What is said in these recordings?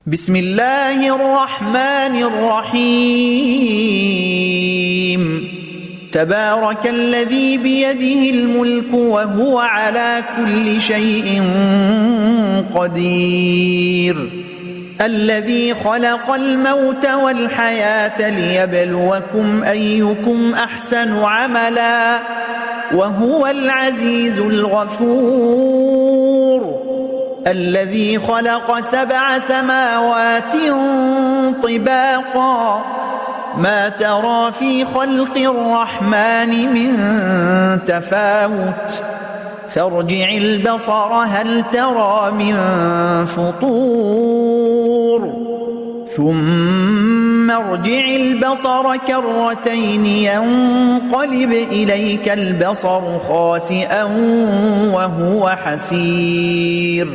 بسم الله الرحمن الرحيم تبارك الذي بيده الملك وهو على كل شيء قدير الذي خلق الموت والحياة ليبلوكم أيكم أحسن عملا وهو العزيز الغفور الذي خلق 7 سماوات طباقا ما ترى في خلق الرحمن من تفاوت فارجع البصر هل ترى من فطور ثم ارجع البصر كرتين ينقلب إليك البصر خاسئا وهو حسير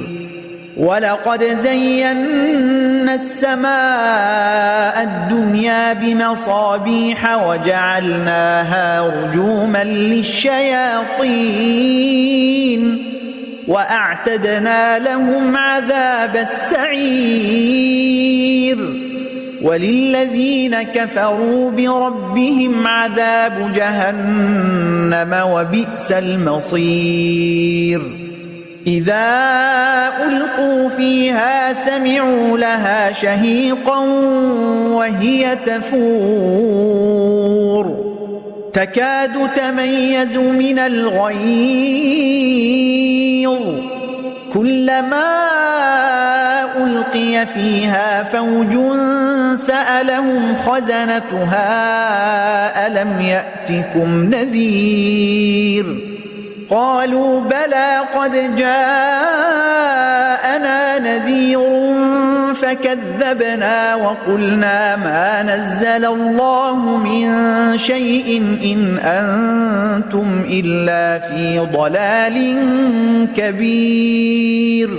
ولقد زينا السماء الدنيا بمصابيح وجعلناها رجوما للشياطين وأعتدنا لهم عذاب السعير وللذين كفروا بربهم عذاب جهنم وبئس المصير إذا ألقوا فيها سمعوا لها شهيقا وهي تفور تكاد تميز من الغيظ كلما ألقي فيها فوج سألهم خزنتها ألم يأتكم نذير قالوا بلى قد جاءنا نذير فكذبنا وقلنا ما نزل الله من شيء إن أنتم إلا في ضلال كبير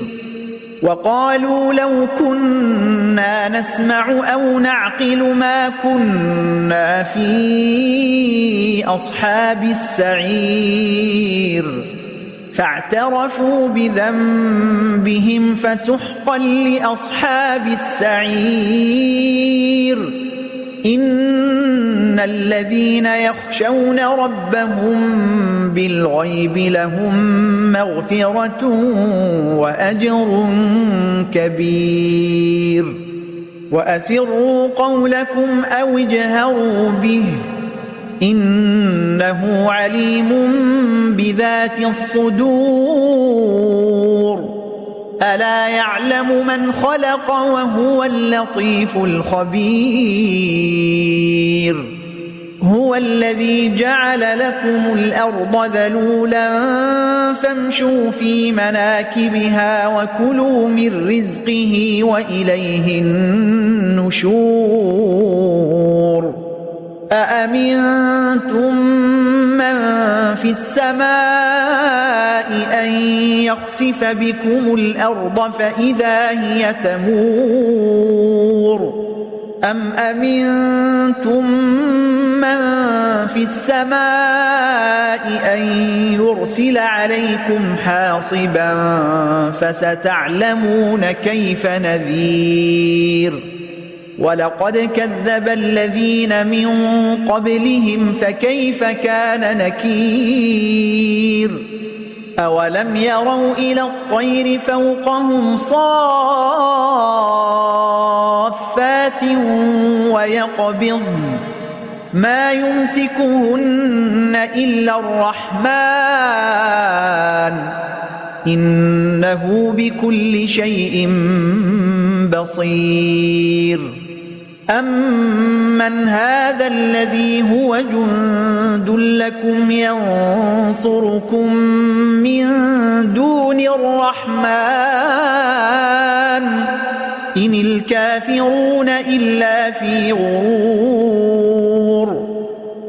وقالوا لو كنا نسمع أو نعقل ما كنا في أصحاب السعير فاعترفوا بذنبهم فسحقا لأصحاب السعير إن الذين يخشون ربهم بالغيب لهم مغفرة وأجر كبير وأسروا قولكم أو اجهروا به إنه عليم بذات الصدور ألا يعلم من خلق وهو اللطيف الخبير هو الذي جعل لكم الأرض ذلولا فامشوا في مناكبها وكلوا من رزقه وإليه النشور أأمنتم من في السماء أن يخسف بكم الأرض فإذا هي تمور أم أمنتم من في السماء أن يرسل عليكم حاصبا فستعلمون كيف نذير ولقد كذب الذين من قبلهم فكيف كان نكير أولم يروا إلى الطير فوقهم صافات ويقبضن ما يمسكهن إلا الرحمن إنه بكل شيء بصير أمن هذا الذي هو جند لكم ينصركم من دون الرحمن إن الكافرون إلا في غرور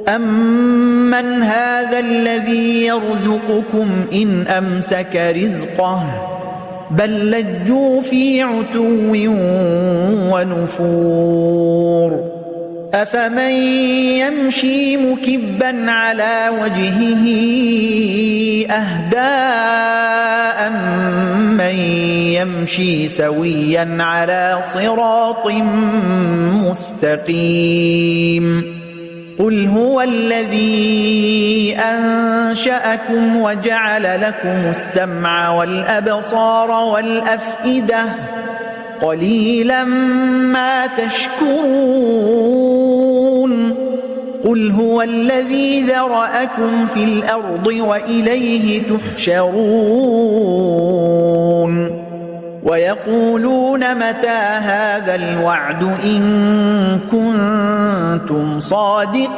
أمن هذا الذي يرزقكم إن أمسك رزقه بل لجوا في عتو ونفور أفمن يمشي مكبا على وجهه أهدى أمن يمشي سويا على صراط مستقيم قل هو الذي أنشأكم وجعل لكم السمع والأبصار والأفئدة قليلا ما تشكرون قل هو الذي ذرأكم في الأرض وإليه تحشرون ويقولون متى هذا الوعد إن كنتم صادقين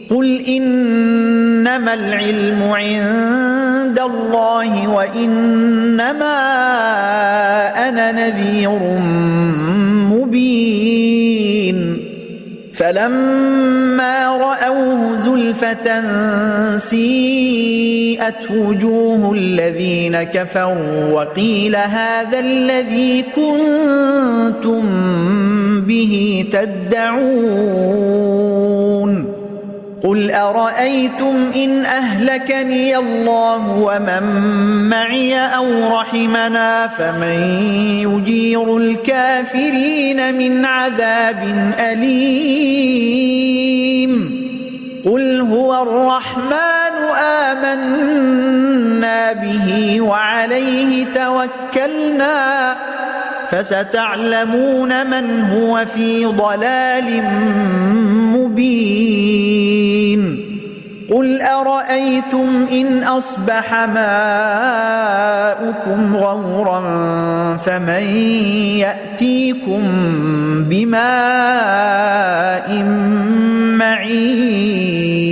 قل إنما العلم عند الله وإنما أنا نذير مبين فلما رأوه زلفة سيئت وجوه الذين كفروا وقيل هذا الذي كنتم به تدعون قل أرأيتم إن أهلكني الله ومن معي أو رحمنا فمن يجير الكافرين من عذاب أليم قل هو الرحمن آمنا به وعليه توكلنا فستعلمون من هو في ضلال مبين قل أرأيتم إن أصبح ماؤكم غورا فمن يأتيكم بماء معين